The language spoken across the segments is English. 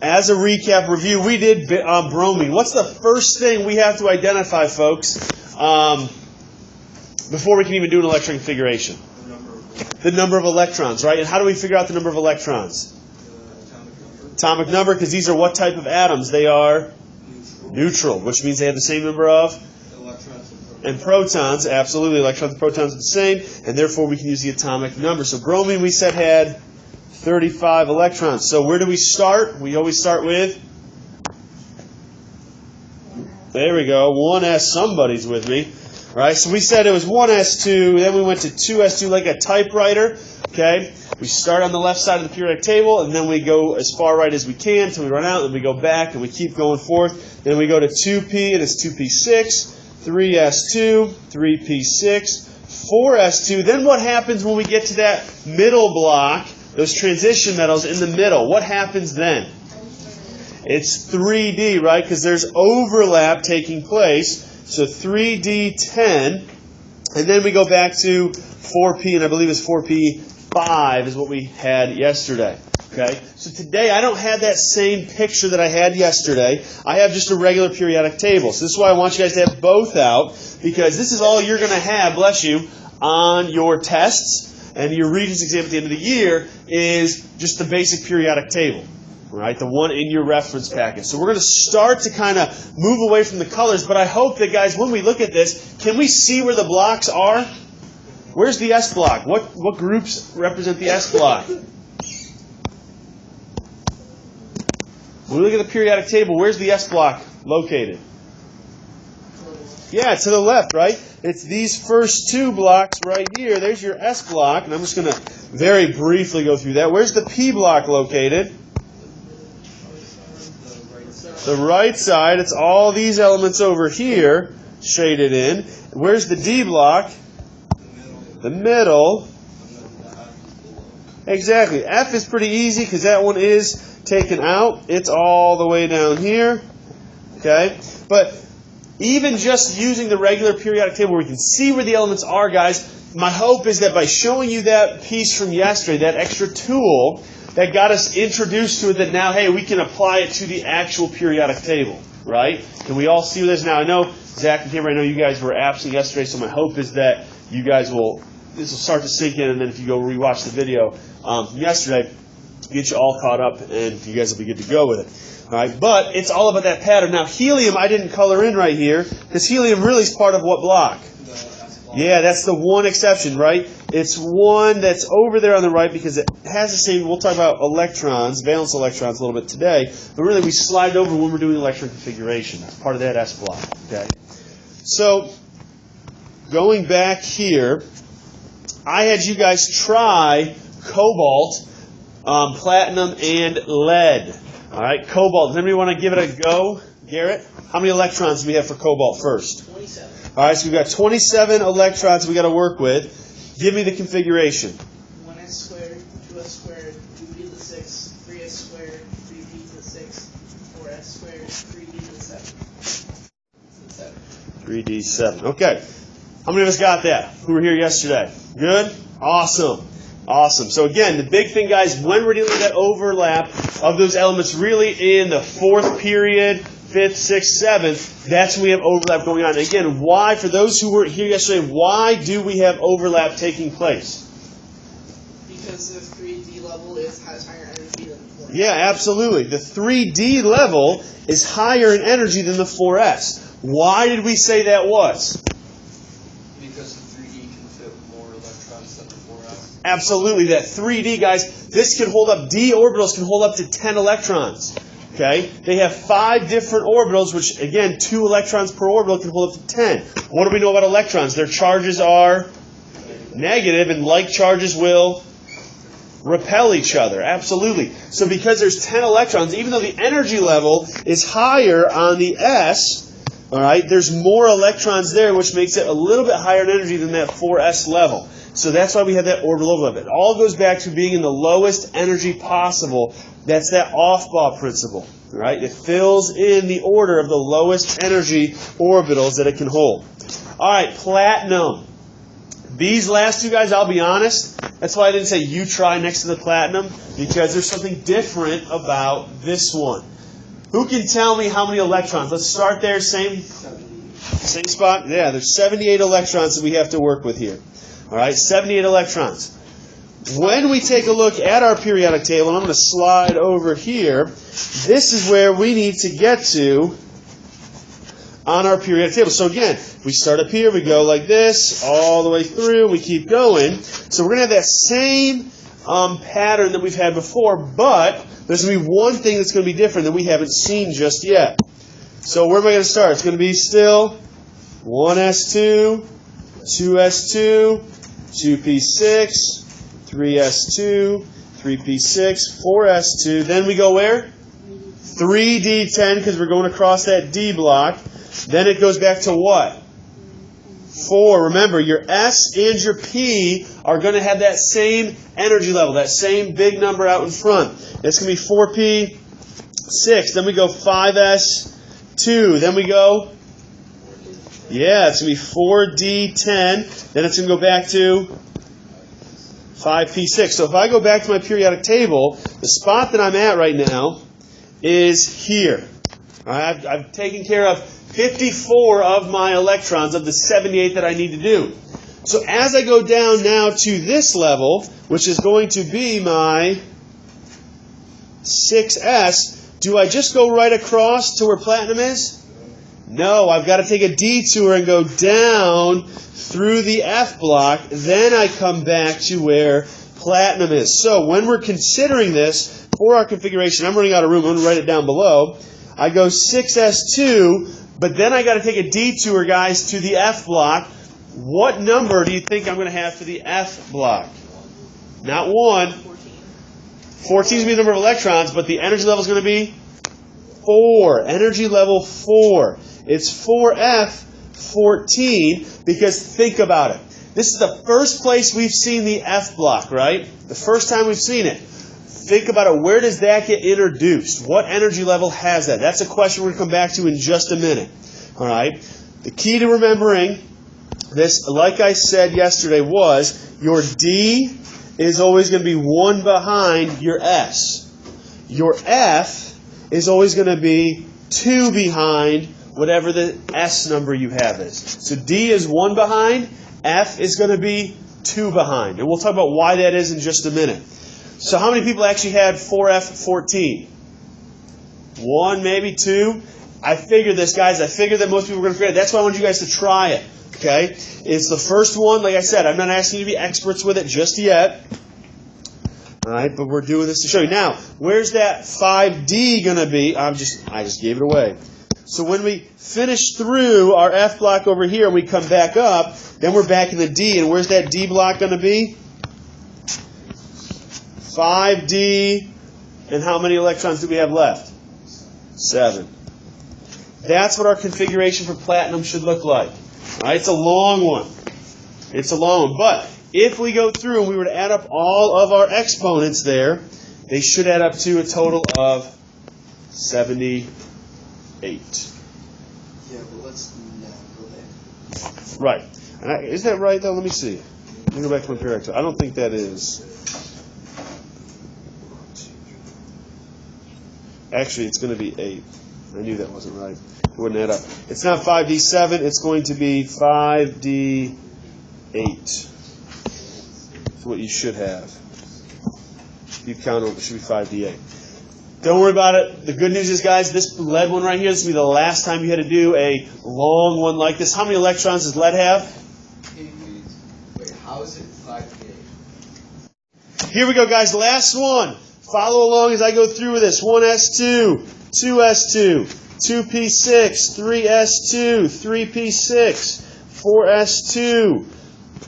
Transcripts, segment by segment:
as a recap review, we did bromine. What's the first thing we have to identify, folks, before we can even do an electron configuration? The number of electrons, right? And how do we figure out the number of electrons? Atomic number, because these are what type of atoms? They are neutral, which means they have the same number of electrons and protons. Absolutely, electrons and protons are the same, and therefore we can use the atomic number. So bromine, we said, had 35 electrons. So where do we start? We always start with, there we go, 1s. Somebody's with me. All right, so we said it was 1s2, then we went to 2s2 like a typewriter. Okay, we start on the left side of the periodic table, and then we go as far right as we can until we run out, and we go back, and we keep going forth. Then we go to 2p, and it's 2p6, 3s2, 3p6, 4s2. Then what happens when we get to that middle block, those transition metals in the middle? What happens then? It's 3d, right? Because there's overlap taking place. So 3d10, and then we go back to 4p, and I believe it's 4p5 is what we had yesterday. Okay? So today I don't have that same picture that I had yesterday. I have just a regular periodic table. So this is why I want you guys to have both out, because this is all you're going to have, bless you, on your tests and your Regents exam at the end of the year is just the basic periodic table. Right, the one in your reference packet. So we're going to start to kind of move away from the colors, but I hope that, guys, when we look at this, can we see where the blocks are? Where's the S block? What groups represent the S block? When we look at the periodic table, where's the S block located? Yeah, to the left, right? It's these first two blocks right here. There's your S block, and I'm just going to very briefly go through that. Where's the P block located? The right side, it's all these elements over here, shaded in. Where's the D block? The middle. Exactly. F is pretty easy because that one is taken out. It's all the way down here. Okay? But even just using the regular periodic table where we can see where the elements are, guys, my hope is that by showing you that piece from yesterday, that extra tool, that got us introduced to it, that now, hey, we can apply it to the actual periodic table, right? Can we all see this now? I know, Zach and Cameron, I know you guys were absent yesterday, so my hope is that you guys this will start to sink in, and then if you go rewatch the video from yesterday, get you all caught up, and you guys will be good to go with it. All right, but it's all about that pattern. Now, helium I didn't color in right here, because helium really is part of what block? Yeah, that's the one exception, right? It's one that's over there on the right because it has the same, we'll talk about electrons, valence electrons a little bit today, but really we slide it over when we're doing electron configuration. That's part of that S block, okay? So, going back here, I had you guys try cobalt, platinum, and lead. All right, cobalt. Does anybody want to give it a go? Garrett? How many electrons do we have for cobalt first? 27. All right, so we've got 27 electrons we got to work with. Give me the configuration. 1s squared, 2s squared, 2d to the 6, 3s squared, 3d to the 6, 4s squared, 3d to the 7. 3d7. Okay. How many of us got that? Who were here yesterday? Good? Awesome. Awesome. So again, the big thing, guys, when we're dealing with that overlap of those elements really in the fourth period, fifth, sixth, seventh, that's when we have overlap going on. And again, why, for those who weren't here yesterday, why do we have overlap taking place? Because the 3D level has higher energy than the 4S. Yeah, absolutely. The 3D level is higher in energy than the 4S. Why did we say that was? because the 3D can fit more electrons than the 4S. Absolutely. That 3D, guys, this can hold up, D orbitals can hold up to 10 electrons. Okay? They have 5 different orbitals, which, again, 2 electrons per orbital can hold up to 10. What do we know about electrons? Their charges are negative, and like charges will repel each other. Absolutely. So because there's 10 electrons, even though the energy level is higher on the S, all right, there's more electrons there, which makes it a little bit higher in energy than that 4S level. So that's why we have that orbital overlap. It all goes back to being in the lowest energy possible. That's that Aufbau principle. Right? It fills in the order of the lowest energy orbitals that it can hold. All right, platinum. These last two guys, I'll be honest, That's why I didn't say you try next to the platinum, because there's something different about this one. Who can tell me how many electrons? Let's start there, same spot. Yeah, there's 78 electrons that we have to work with here. All right, 78 electrons. When we take a look at our periodic table, and I'm going to slide over here, this is where we need to get to on our periodic table. So again, we start up here, we go like this, all the way through, we keep going. So we're going to have that same pattern that we've had before, but there's going to be one thing that's going to be different that we haven't seen just yet. So where am I going to start? It's going to be still 1s2, 2s2, 2p6, 3s2, 3p6, 4s2. Then we go where? 3d10, because we're going across that D block. Then it goes back to what? 4. Remember, your S and your P are going to have that same energy level, that same big number out in front. It's going to be 4p6. Then we go 5s2. Then we go, yeah, it's going to be 4d10. Then it's going to go back to 5p6. So if I go back to my periodic table, the spot that I'm at right now is here. All right, I've taken care of 54 of my electrons of the 78 that I need to do. So as I go down now to this level, which is going to be my 6s, do I just go right across to where platinum is? No, I've got to take a detour and go down through the F block. Then I come back to where platinum is. So when we're considering this for our configuration, I'm running out of room. I'm going to write it down below. I go 6s2, but then I got to take a detour, guys, to the F block. What number do you think I'm going to have for the F block? Not 1. 14 is going to be the number of electrons, but the energy level is going to be 4. Energy level 4. It's 4F14, because think about it. This is the first place we've seen the F block, right? The first time we've seen it. Think about it. Where does that get introduced? What energy level has that? That's a question we're going to come back to in just a minute. All right. The key to remembering this, like I said yesterday, was your D is always going to be 1 behind your S. Your F is always going to be 2 behind whatever the S number you have is. So D is 1 behind, F is going to be 2 behind. And we'll talk about why that is in just a minute. So how many people actually had 4F14? 1, maybe 2? I figured this, guys. I figured that most people were going to forget it. That's why I wanted you guys to try it. Okay? It's the first one. Like I said, I'm not asking you to be experts with it just yet. All right, but we're doing this to show you. Now, where's that 5D going to be? I just gave it away. So when we finish through our F block over here and we come back up, then we're back in the D. And where's that D block going to be? 5D. And how many electrons do we have left? 7. That's what our configuration for platinum should look like. All right, it's a long one. It's a long one. But if we go through and we were to add up all of our exponents there, they should add up to a total of 78. Yeah, but let's not go there. Right. Is that right, though? Let me see. Let me go back to my periodic table. I don't think that is. Actually, it's going to be 8. I knew that wasn't right. It wouldn't add up. It's not 5D7. It's going to be 5D8. That's what you should have. If you count it, it should be 5D8. Don't worry about it. The good news is, guys, this lead one right here, this will be the last time you had to do a long one like this. How many electrons does lead have? Wait, how is it 5D8? Here we go, guys. Last one. Follow along as I go through with this. 1s2, 2s2, 2p6, 3s2, 3p6, 4s2,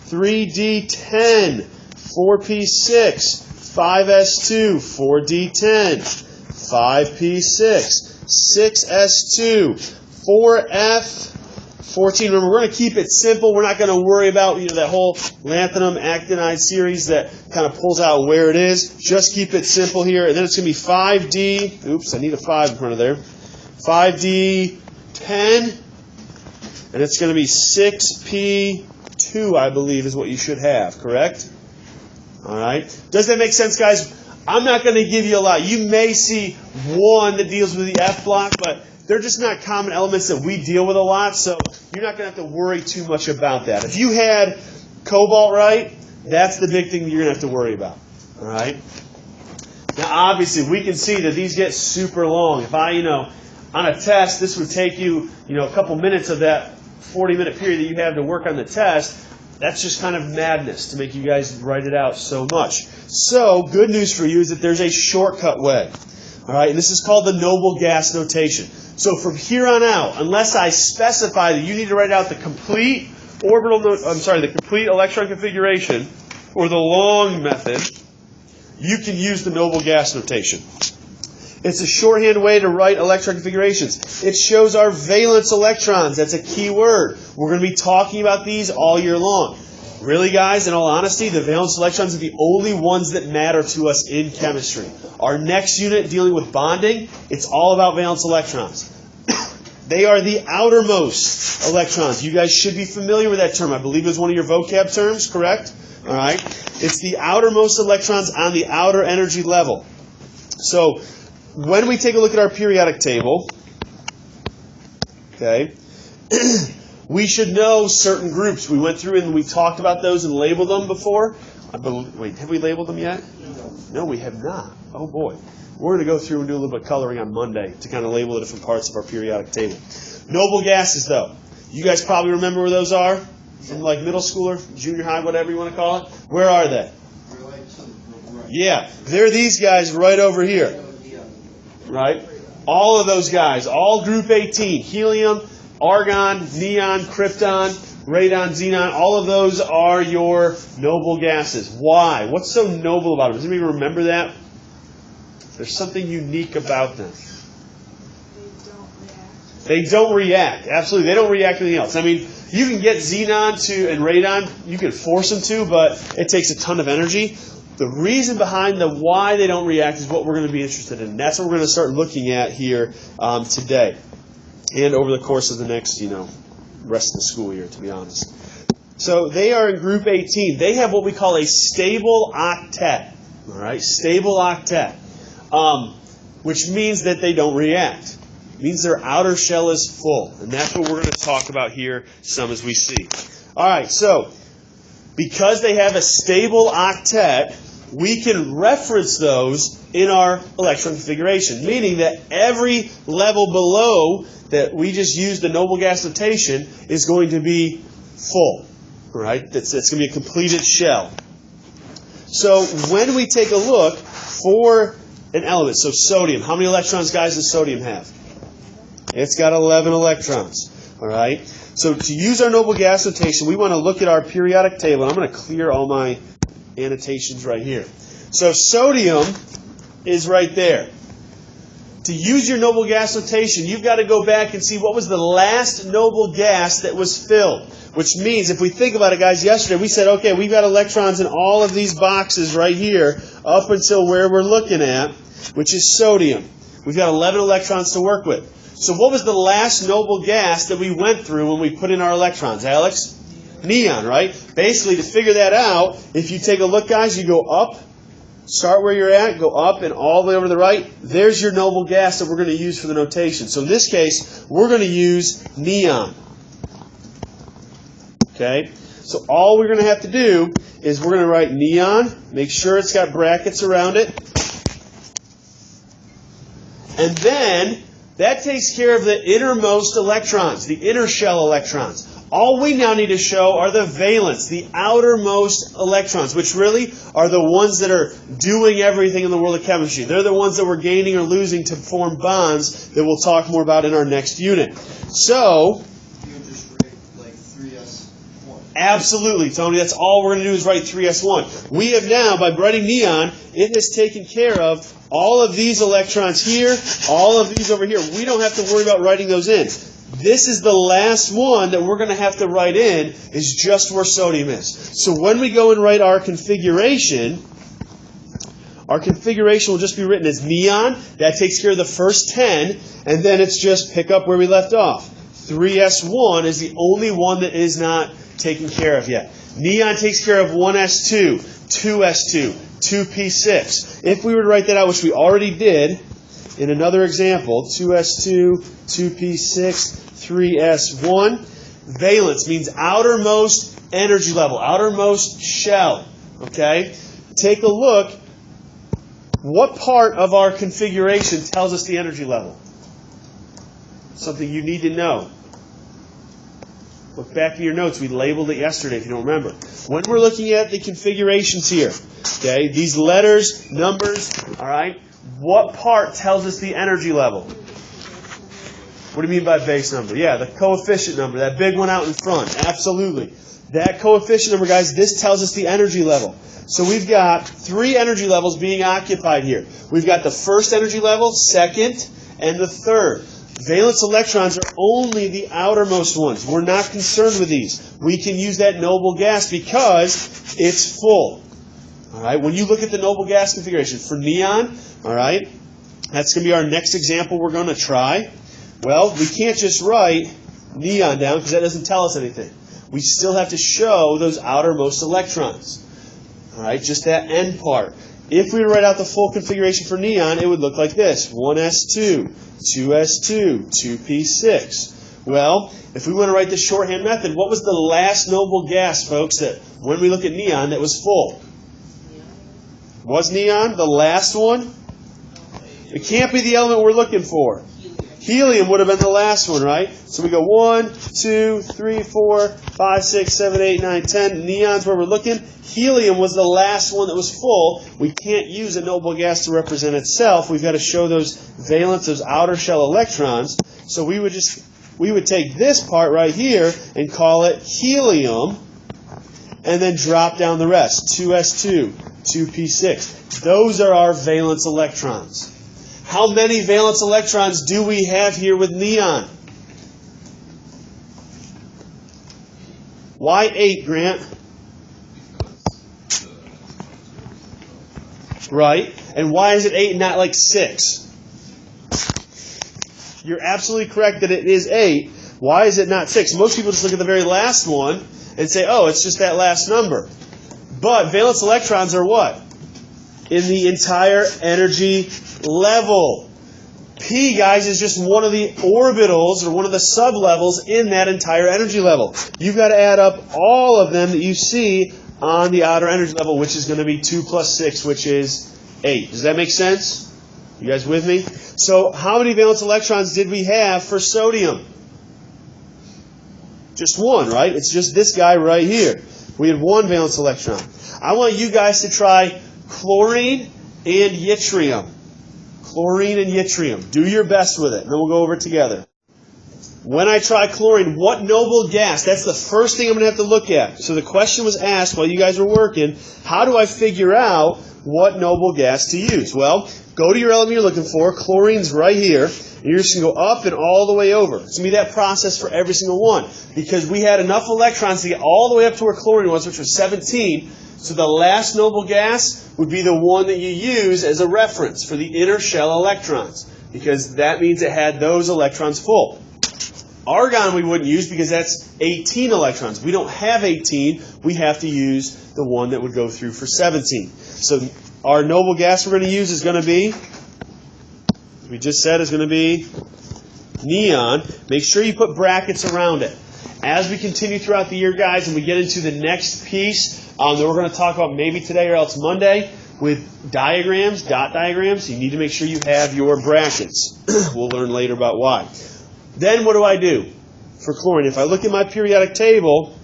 3d10, 4p6, 5s2, 4d10, 5p6, 6s2, 4f14. Remember, we're going to keep it simple. We're not going to worry about that whole lanthanum actinide series that kind of pulls out where it is. Just keep it simple here. And then it's going to be 5d. Oops, I need a 5 in front of there. 5d10. And it's going to be 6p2, I believe, is what you should have. Correct? All right? Does that make sense, guys? I'm not going to give you a lot. You may see one that deals with the F block, but they're just not common elements that we deal with a lot, so you're not going to have to worry too much about that. If you had cobalt right, that's the big thing that you're going to have to worry about. All right? Now, obviously, we can see that these get super long. If I, on a test, this would take you, a couple minutes of that 40-minute period that you have to work on the test. That's just kind of madness to make you guys write it out so much. So, good news for you is that there's a shortcut way. All right, and this is called the noble gas notation. So from here on out, unless I specify that you need to write out the complete the complete electron configuration or the long method, you can use the noble gas notation. It's a shorthand way to write electron configurations. It shows our valence electrons. That's a key word. We're going to be talking about these all year long. Really, guys, in all honesty, the valence electrons are the only ones that matter to us in chemistry. Our next unit dealing with bonding, it's all about valence electrons. They are the outermost electrons. You guys should be familiar with that term. I believe it was one of your vocab terms, correct? All right. It's the outermost electrons on the outer energy level. So, when we take a look at our periodic table, okay, we should know certain groups. We went through and we talked about those and labeled them before. Wait, have we labeled them yet? No, we have not. Oh boy. We're going to go through and do a little bit of coloring on Monday to kind of label the different parts of our periodic table. Noble gases, though. You guys probably remember where those are? From like middle school or junior high, whatever you want to call it. Where are they? Yeah, they're these guys right over here. Right? All of those guys, all group 18, helium, argon, neon, krypton, radon, xenon, all of those are your noble gases. Why? What's so noble about them? Does anybody remember that? There's something unique about them. They don't react. Absolutely. They don't react to anything else. I mean, you can get xenon and radon, you can force them to, but it takes a ton of energy. The reason behind the why they don't react is what we're going to be interested in. That's what we're going to start looking at here today and over the course of the next, rest of the school year, to be honest. So they are in group 18. They have what we call a stable octet. All right, stable octet, which means that they don't react. It means their outer shell is full, and that's what we're going to talk about here some as we see. All right, so because they have a stable octet, we can reference those in our electron configuration, meaning that every level below that we just used the noble gas notation is going to be full, right? It's going to be a completed shell. So when we take a look for an element, so sodium, how many electrons, guys, does sodium have? It's got 11 electrons, all right? So to use our noble gas notation, we want to look at our periodic table. I'm going to clear all my annotations right here. So sodium is right there. To use your noble gas notation, you've got to go back and see what was the last noble gas that was filled. Which means, if we think about it, guys, yesterday we said, okay, we've got electrons in all of these boxes right here up until where we're looking at, which is sodium. We've got 11 electrons to work with. So what was the last noble gas that we went through when we put in our electrons, Alex? Neon, right? Basically, to figure that out, if you take a look, guys, you go up, start where you're at, go up and all the way over to the right. There's your noble gas that we're going to use for the notation. So in this case, we're going to use neon. Okay? So all we're going to have to do is we're going to write neon, make sure it's got brackets around it. And then that takes care of the innermost electrons, the inner shell electrons. All we now need to show are the valence, the outermost electrons, which really are the ones that are doing everything in the world of chemistry. They're the ones that we're gaining or losing to form bonds that we'll talk more about in our next unit. So, you would just write like 3s1. Absolutely, Tony. That's all we're going to do is write 3s1. We have now, by writing neon, it has taken care of all of these electrons here, all of these over here. We don't have to worry about writing those in. This is the last one that we're going to have to write in, is just where sodium is. So when we go and write our configuration will just be written as neon. That takes care of the first 10, and then it's just pick up where we left off. 3s1 is the only one that is not taken care of yet. Neon takes care of 1s2, 2s2, 2p6. If we were to write that out, which we already did in another example, 2s2, 2p6, 3s1, valence means outermost energy level, outermost shell. Okay? Take a look. What part of our configuration tells us the energy level? Something you need to know. Look back in your notes. We labeled it yesterday if you don't remember. When we're looking at the configurations here, okay, these letters, numbers, all right, what part tells us the energy level? What do you mean by base number? Yeah, the coefficient number, that big one out in front. Absolutely. That coefficient number, guys, this tells us the energy level. So we've got 3 energy levels being occupied here. We've got the first energy level, second, and the third. Valence electrons are only the outermost ones. We're not concerned with these. We can use that noble gas because it's full. All right. When you look at the noble gas configuration for neon, all right, that's going to be our next example we're going to try. Well, we can't just write neon down because that doesn't tell us anything. We still have to show those outermost electrons. All right, just that end part. If we were to write out the full configuration for neon, it would look like this: 1s2, 2s2, 2p6. Well, if we want to write the shorthand method, what was the last noble gas, folks, that when we look at neon that was full? Was neon the last one? It can't be the element we're looking for. Helium would have been the last one, right? So we go 1, 2, 3, 4, 5, 6, 7, 8, 9, 10. Neon's where we're looking. Helium was the last one that was full. We can't use a noble gas to represent itself. We've got to show those valence, those outer shell electrons. So we would take this part right here and call it helium, and then drop down the rest. 2s2, 2p6. Those are our valence electrons. How many valence electrons do we have here with neon? Why 8, Grant? Right. And why is it 8 and not like 6? You're absolutely correct that it is 8. Why is it not 6? Most people just look at the very last one and say, oh, it's just that last number. But valence electrons are what? In the entire energy level. P, guys, is just one of the orbitals or one of the sublevels in that entire energy level. You've got to add up all of them that you see on the outer energy level, which is going to be 2 plus 6, which is 8. Does that make sense? You guys with me? So how many valence electrons did we have for sodium? Just one, right? It's just this guy right here. We had 1 valence electron. I want you guys to try chlorine and yttrium. Chlorine and yttrium. Do your best with it, and then we'll go over it together. When I try chlorine, what noble gas? That's the first thing I'm going to have to look at. So the question was asked while you guys were working, how do I figure out what noble gas to use? Well, go to your element you're looking for. Chlorine's right here. And you're just going to go up and all the way over. It's going to be that process for every single one. Because we had enough electrons to get all the way up to where chlorine was, which was 17. So the last noble gas would be the one that you use as a reference for the inner shell electrons. Because that means it had those electrons full. Argon we wouldn't use because that's 18 electrons. We don't have 18. We have to use the one that would go through for 17. So our noble gas we're going to use is going to be, we just said, is going to be neon. Make sure you put brackets around it. As we continue throughout the year, guys, and we get into the next piece that we're going to talk about maybe today or else Monday with diagrams, dot diagrams, you need to make sure you have your brackets. We'll learn later about why. Then what do I do for chlorine? If I look at my periodic table,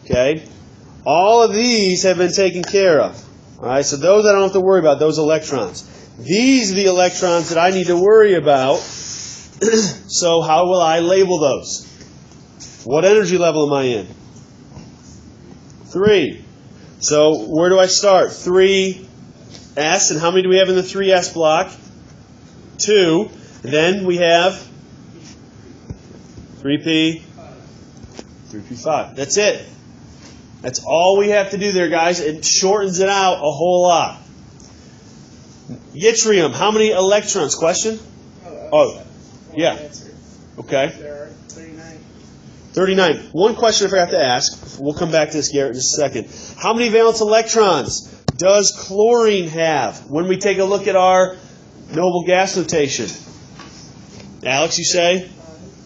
okay, all of these have been taken care of. All right, so those I don't have to worry about, those electrons. These are the electrons that I need to worry about. So how will I label those? What energy level am I in? 3. So where do I start? 3s, and how many do we have in the 3s block? 2. Then we have 3p, 3p5. That's it. That's all we have to do there, guys. It shortens it out a whole lot. Yttrium, how many electrons? Question? Oh, yeah. Okay. There are 39. 39. One question I forgot to ask. We'll come back to this, Garrett, in just a second. How many valence electrons does chlorine have when we take a look at our noble gas notation? Alex, you say?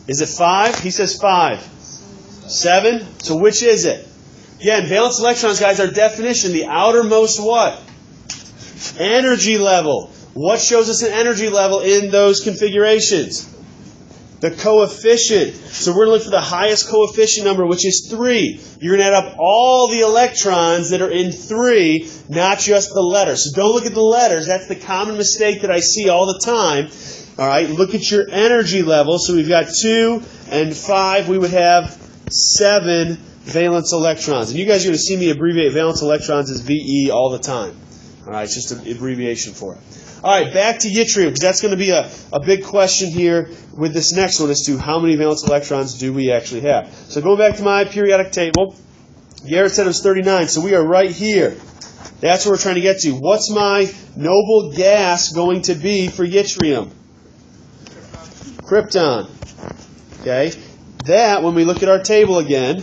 Is it 5? He says 5. 7? So which is it? Again, valence electrons, guys, our definition, the outermost what? Energy level. What shows us an energy level in those configurations? The coefficient. So we're going to look for the highest coefficient number, which is 3. You're going to add up all the electrons that are in 3, not just the letters. So don't look at the letters. That's the common mistake that I see all the time. All right, look at your energy level. So we've got 2 and 5. We would have 7 valence electrons. And you guys are going to see me abbreviate valence electrons as VE all the time. All right, it's just an abbreviation for it. All right, back to yttrium, because that's going to be a big question here with this next one as to how many valence electrons do we actually have. So going back to my periodic table, Garrett said it was 39, so we are right here. That's what we're trying to get to. What's my noble gas going to be for yttrium? Krypton. Okay, that, when we look at our table again,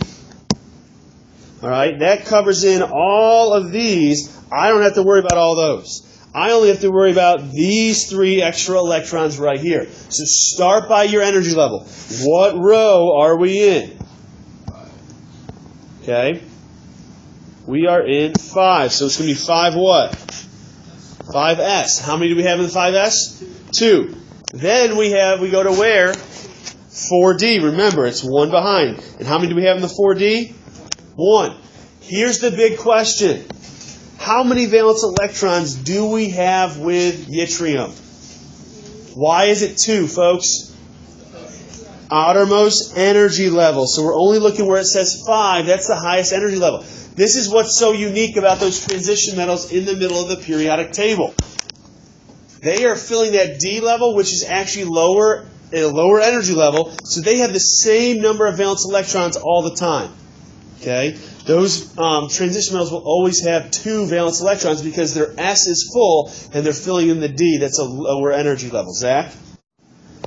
all right, that covers in all of these. I don't have to worry about all those. I only have to worry about these 3 extra electrons right here. So start by your energy level. What row are we in? Okay. We are in 5. So it's going to be 5 what? 5s. How many do we have in the 5s? 2. Then we go to where? 4d. Remember, it's 1 behind. And how many do we have in the 4d? 1. Here's the big question. How many valence electrons do we have with yttrium? Why is it 2, folks? Outermost energy level. So we're only looking where it says 5. That's the highest energy level. This is what's so unique about those transition metals in the middle of the periodic table. They are filling that D level, which is actually lower, at a lower energy level, so they have the same number of valence electrons all the time. Okay? Those transition metals will always have 2 valence electrons because their S is full and they're filling in the D. That's a lower energy level. Zach?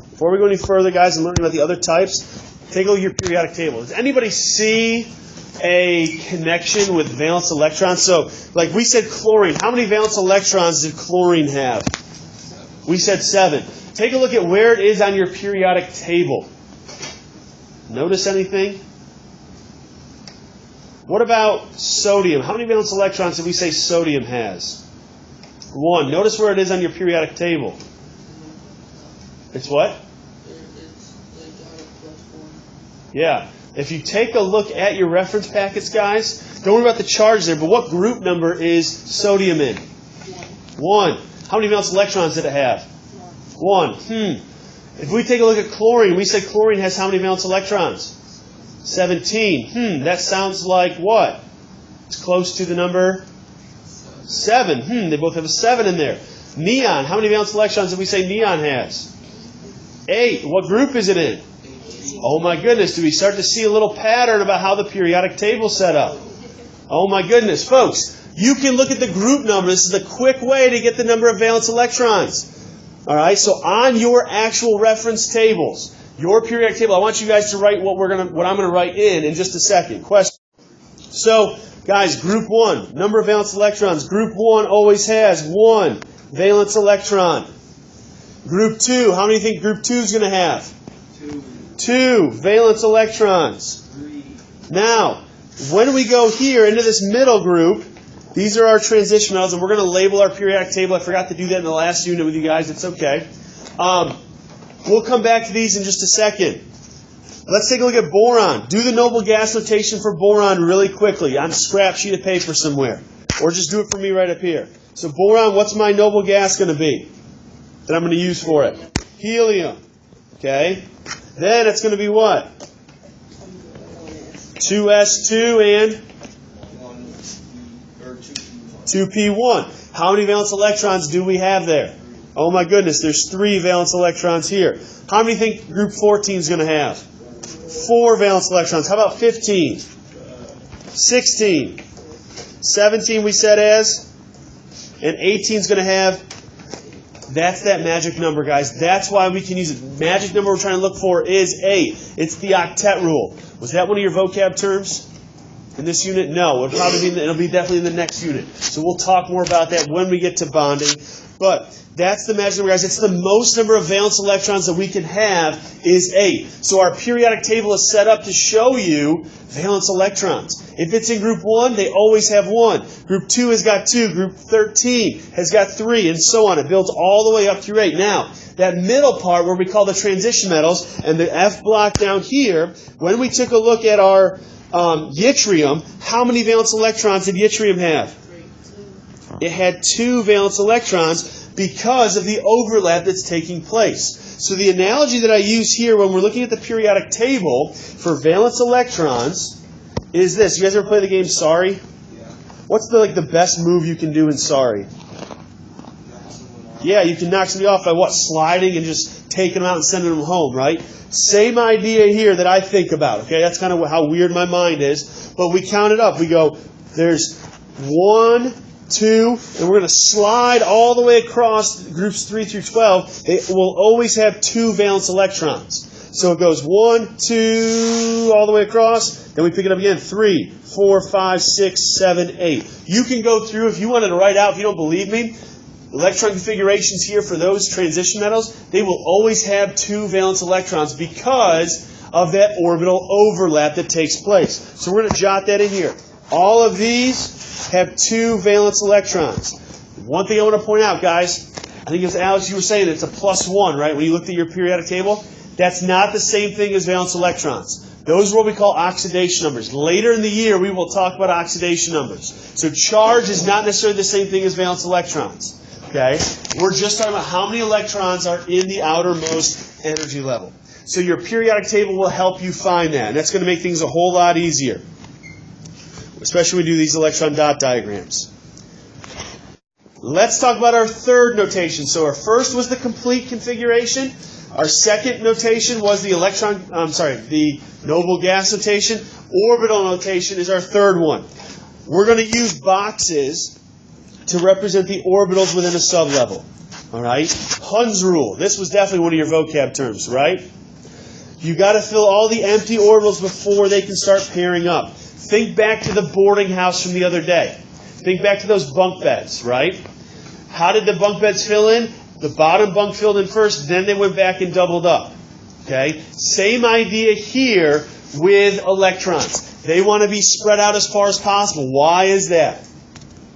Before we go any further, guys, and learning about the other types, take a look at your periodic table. Does anybody see a connection with valence electrons? So, like we said chlorine. How many valence electrons did chlorine have? 7. We said 7. Take a look at where it is on your periodic table. Notice anything? What about sodium? How many valence electrons did we say sodium has? 1. Notice where it is on your periodic table. It's what? Yeah. If you take a look at your reference packets, guys, don't worry about the charge there, but what group number is sodium in? 1. How many valence electrons did it have? 1. If we take a look at chlorine, we say chlorine has how many valence electrons? 17. That sounds like what? It's close to the number 7. They both have a 7 in there. Neon, how many valence electrons did we say neon has? 8. What group is it in? Oh my goodness, do we start to see a little pattern about how the periodic table's set up? Oh my goodness, folks, you can look at the group number. This is a quick way to get the number of valence electrons. All right, so on your actual reference tables, your periodic table, I want you guys to write what I'm going to write in just a second. Question. So, guys, group 1, number of valence electrons. Group 1 always has 1 valence electron. Group 2, how many do you think group 2 is going to have? 2 valence electrons. 3. Now, when we go here into this middle group, these are our transition metals, and we're going to label our periodic table. I forgot to do that in the last unit with you guys. It's okay. We'll come back to these in just a second. Let's take a look at boron. Do the noble gas notation for boron really quickly on a scrap sheet of paper somewhere. Or just do it for me right up here. So boron, what's my noble gas going to be that I'm going to use for it? Helium. Okay. Then it's going to be what? 2s2 and 2p1. How many valence electrons do we have there? Oh my goodness, there's 3 valence electrons here. How many think group 14 is going to have? 4 valence electrons. How about 15? 16. 17 we said as. And 18 is going to have That's that magic number, guys. That's why we can use it. Magic number we're trying to look for is 8. It's the octet rule. Was that one of your vocab terms in this unit? No. It'll be definitely in the next unit. So we'll talk more about that when we get to bonding. But that's the magic number, guys. It's the most number of valence electrons that we can have is 8. So our periodic table is set up to show you valence electrons. If it's in group 1, they always have 1. Group 2 has got 2. Group 13 has got 3, and so on. It builds all the way up through 8. Now, that middle part where we call the transition metals and the F block down here, when we took a look at our yttrium, how many valence electrons did yttrium have? It had 2 valence electrons because of the overlap that's taking place. So the analogy that I use here when we're looking at the periodic table for valence electrons is this. You guys ever play the game Sorry? Yeah. What's the best move you can do in Sorry? Yeah, you can knock somebody off by what? Sliding and just taking them out and sending them home, right? Same idea here that I think about, okay? That's kind of how weird my mind is. But we count it up. We go, there's 1, 2, and we're going to slide all the way across groups 3 through 12. They will always have 2 valence electrons. So it goes 1, 2, all the way across. Then we pick it up again, 3, 4, 5, 6, 7, 8. You can go through, if you wanted to write out, if you don't believe me, electron configurations here for those transition metals, they will always have 2 valence electrons because of that orbital overlap that takes place. So we're going to jot that in here. All of these have 2 valence electrons. One thing I want to point out, guys, I think as Alex, you were saying, it's a +1, right? When you looked at your periodic table, that's not the same thing as valence electrons. Those are what we call oxidation numbers. Later in the year, we will talk about oxidation numbers. So charge is not necessarily the same thing as valence electrons. Okay? We're just talking about how many electrons are in the outermost energy level. So your periodic table will help you find that. And that's going to make things a whole lot easier, especially when we do these electron dot diagrams. Let's talk about our third notation. So our first was the complete configuration. Our second notation was the the noble gas notation. Orbital notation is our third one. We're going to use boxes to represent the orbitals within a sublevel. All right? Hund's rule. This was definitely one of your vocab terms, right? You got to fill all the empty orbitals before they can start pairing up. Think back to the boarding house from the other day. Think back to those bunk beds, right? How did the bunk beds fill in? The bottom bunk filled in first, then they went back and doubled up. Okay? Same idea here with electrons. They want to be spread out as far as possible. Why is that?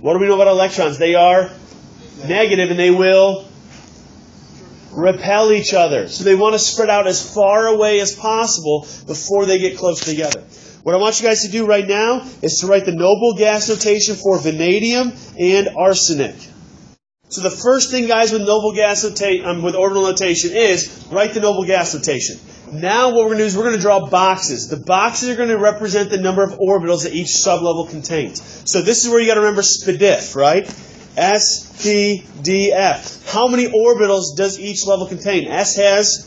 What do we know about electrons? They are negative and they will repel each other. So they want to spread out as far away as possible before they get close together. What I want you guys to do right now is to write the noble gas notation for vanadium and arsenic. So the first thing, guys, with noble gas with orbital notation is write the noble gas notation. Now what we're going to do is we're going to draw boxes. The boxes are going to represent the number of orbitals that each sublevel contains. So this is where you got to remember SPDIF, right? S, P, D, F. How many orbitals does each level contain? S has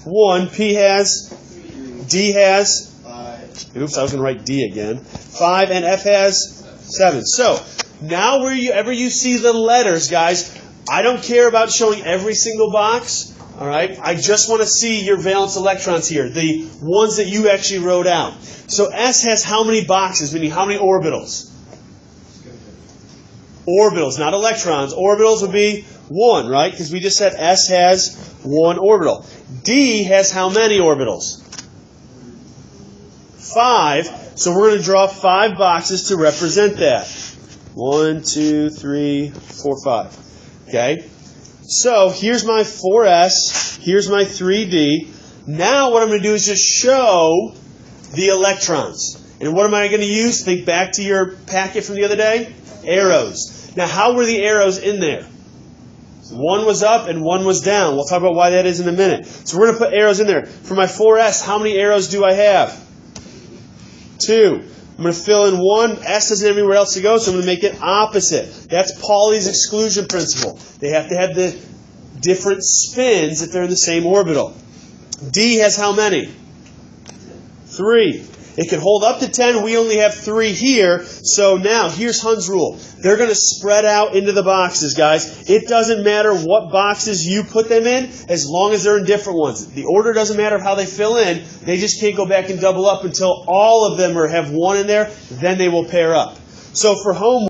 1, P has, D has, oops, I was going to write D again, 5, and F has 7. So now wherever you see the letters, guys, I don't care about showing every single box. All right, I just want to see your valence electrons here, the ones that you actually wrote out. So S has how many boxes, meaning how many orbitals? Orbitals, not electrons. Orbitals would be 1, right? Because we just said S has 1 orbital. D has how many orbitals? 5. So we're going to draw 5 boxes to represent that. 1, 2, 3, 4, 5. Okay? So here's my 4s, here's my 3d. Now what I'm going to do is just show the electrons. And what am I going to use? Think back to your packet from the other day. Arrows. Now how were the arrows in there? One was up and one was down. We'll talk about why that is in a minute. So we're going to put arrows in there. For my 4s, how many arrows do I have? 2. I'm going to fill in 1. S doesn't have anywhere else to go, so I'm going to make it opposite. That's Pauli's exclusion principle. They have to have the different spins if they're in the same orbital. D has how many? 3. It can hold up to 10. We only have 3 here. So now, here's Hun's rule. They're going to spread out into the boxes, guys. It doesn't matter what boxes you put them in, as long as they're in different ones. The order doesn't matter of how they fill in. They just can't go back and double up until all of them have 1 in there. Then they will pair up. So for home,